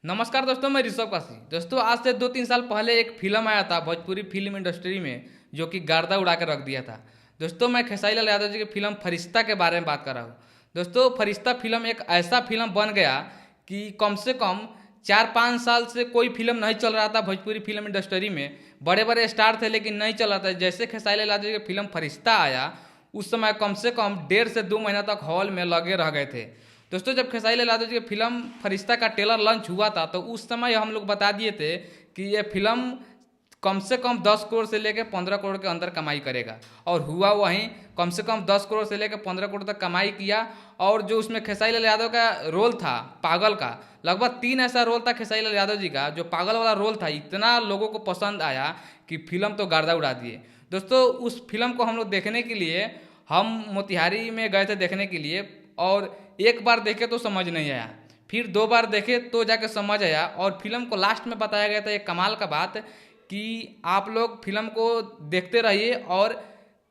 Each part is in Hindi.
नमस्कार दोस्तों, मैं ऋषभ काशी। दोस्तों, आज से 2-3 साल पहले एक फिल्म आया था भोजपुरी फिल्म इंडस्ट्री में, जो कि गर्दा उड़ा कर रख दिया था। दोस्तों, मैं खेसारी लाल यादव जी की फिल्म फरिश्ता के बारे में बात कर रहा हूँ। दोस्तों, फरिश्ता फिल्म एक ऐसा फिल्म बन गया कि कम से कम 4-5 साल से कोई फिल्म नहीं चल रहा था भोजपुरी फिल्म इंडस्ट्री में। बड़े बड़े स्टार थे लेकिन नहीं चल रहा था। जैसे खेसारी लाल यादव जी की फिल्म फरिश्ता आया, उस समय कम से कम 1.5 से 2 महीना तक हॉल में लगे रह गए थे। दोस्तों, जब खेसारी लाल यादव जी की फिल्म फरिश्ता का ट्रेलर लॉन्च हुआ था तो उस समय हम लोग बता दिए थे कि ये फिल्म कम से कम 10 करोड़ से लेकर 15 करोड़ के अंदर कमाई करेगा। और हुआ वहीं, कम से कम 10 करोड़ से लेकर 15 करोड़ तक कमाई किया। और जो उसमें खेसारी लाल यादव का रोल था पागल का, लगभग 3 ऐसा रोल था खेसारी लाल यादव जी का, जो पागल वाला रोल था, इतना लोगों को पसंद आया कि फिल्म तो गर्दा उड़ा दिए। दोस्तों, उस फिल्म को हम लोग देखने के लिए हम मोतिहारी में गए थे देखने के लिए। और एक बार देखे तो समझ नहीं आया, फिर 2 बार देखे तो जाके समझ आया। और फिल्म को लास्ट में बताया गया था एक कमाल का बात कि आप लोग फिल्म को देखते रहिए और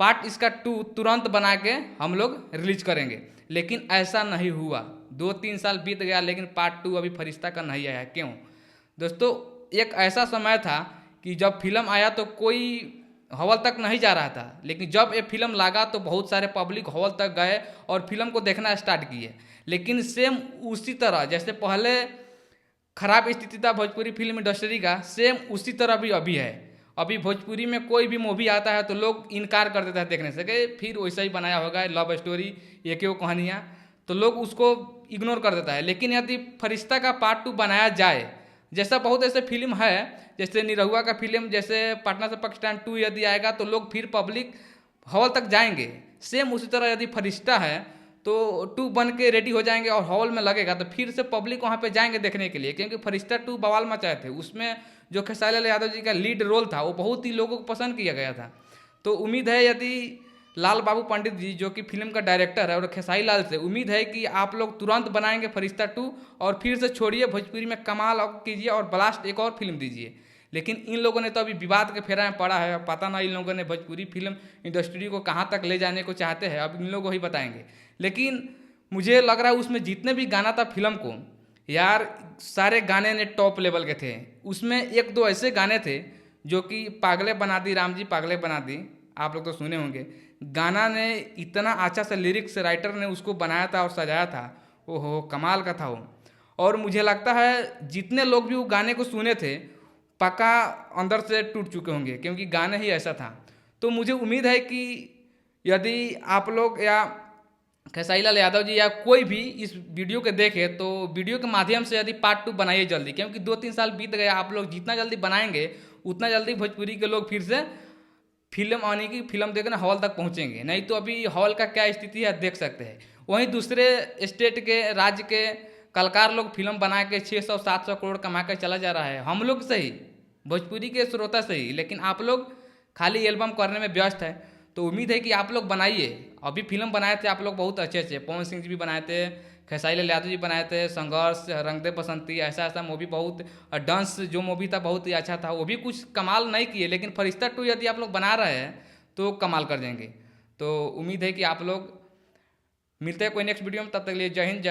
पार्ट इसका 2 तुरंत बना के हम लोग रिलीज करेंगे। लेकिन ऐसा नहीं हुआ। 2-3 साल बीत गया लेकिन पार्ट 2 अभी फरिश्ता का नहीं आया। क्यों? दोस्तों, एक ऐसा समय था कि जब फिल्म आया तो कोई हॉल तक नहीं जा रहा था, लेकिन जब ये फिल्म लगा तो बहुत सारे पब्लिक हॉल तक गए और फिल्म को देखना स्टार्ट किए। लेकिन सेम उसी तरह जैसे पहले खराब स्थिति था भोजपुरी फिल्म इंडस्ट्री का, सेम उसी तरह भी अभी है। अभी भोजपुरी में कोई भी मूवी आता है तो लोग इनकार कर देता है देखने से कि फिर वैसा ही बनाया होगा, लव स्टोरी, एक ही कहानियाँ, तो लोग उसको इग्नोर कर देता है। लेकिन यदि फरिश्ता का पार्ट 2 बनाया जाए, जैसा बहुत ऐसे फिल्म है, जैसे निरहुआ का फिल्म, जैसे पटना से पाकिस्तान 2 यदि आएगा तो लोग फिर पब्लिक हॉल तक जाएंगे। सेम उसी तरह यदि फरिश्ता है तो 2 बन के रेडी हो जाएंगे और हॉल में लगेगा तो फिर से पब्लिक वहाँ पे जाएंगे देखने के लिए, क्योंकि फरिश्ता 2 बवाल मचाए थे। उसमें जो खेसारी लाल यादव जी का लीड रोल था वो बहुत ही लोगों को पसंद किया गया था। तो उम्मीद है यदि लाल बाबू पंडित जी जो कि फिल्म का डायरेक्टर है, और खेसारी लाल से उम्मीद है कि आप लोग तुरंत बनाएंगे फरिश्ता 2 और फिर से छोड़िए भोजपुरी में कमाल कीजिए और ब्लास्ट एक और फिल्म दीजिए। लेकिन इन लोगों ने तो अभी विवाद के फेरा में पड़ा है। पता ना इन लोगों ने भोजपुरी फिल्म इंडस्ट्री को कहाँ तक ले जाने को चाहते हैं, अब इन लोग को ही बताएंगे। लेकिन मुझे लग रहा है उसमें जितने भी गाना था फिल्म को, यार सारे गाने ने टॉप लेवल के थे। उसमें 1-2 ऐसे गाने थे जो कि पागले बना दी राम जी पागले बना दी, आप लोग तो सुने होंगे। गाना ने इतना अच्छा सा लिरिक्स राइटर ने उसको बनाया था और सजाया था, ओहो कमाल का था वो। और मुझे लगता है जितने लोग भी वो गाने को सुने थे पक्का अंदर से टूट चुके होंगे, क्योंकि गाने ही ऐसा था। तो मुझे उम्मीद है कि यदि आप लोग या खेसारी लाल यादव जी या कोई भी इस वीडियो के देखे तो वीडियो के माध्यम से यदि पार्ट 2 बनाइए जल्दी, क्योंकि 2-3 साल बीत गए। आप लोग जितना जल्दी बनाएंगे उतना जल्दी भोजपुरी के लोग फिर से फिल्म आने की फिल्म देखने हॉल तक पहुंचेंगे। नहीं तो अभी हॉल का क्या स्थिति है देख सकते हैं। वहीं दूसरे स्टेट के राज्य के कलाकार लोग फिल्म बना के 600-700 करोड़ कमा कर चला जा रहा है। हम लोग सही, भोजपुरी के श्रोता सही, लेकिन आप लोग खाली एल्बम करने में व्यस्त है। तो उम्मीद है कि आप लोग बनाइए। अभी फिल्म बनाए थे आप लोग बहुत अच्छे अच्छे, पवन सिंह जी भी बनाए थे, खेसारी लाल यादव जी बनाए थे, संघर्ष, रंग दे बसंती, ऐसा ऐसा मूवी बहुत, और डांस जो मूवी था बहुत ही अच्छा था। वो भी कुछ कमाल नहीं किए, लेकिन फरिश्ता 2 यदि आप लोग बना रहे हैं तो कमाल कर देंगे। तो उम्मीद है कि आप लोग मिलते हैं कोई नेक्स्ट वीडियो में। तब तक के लिए जय हिंद।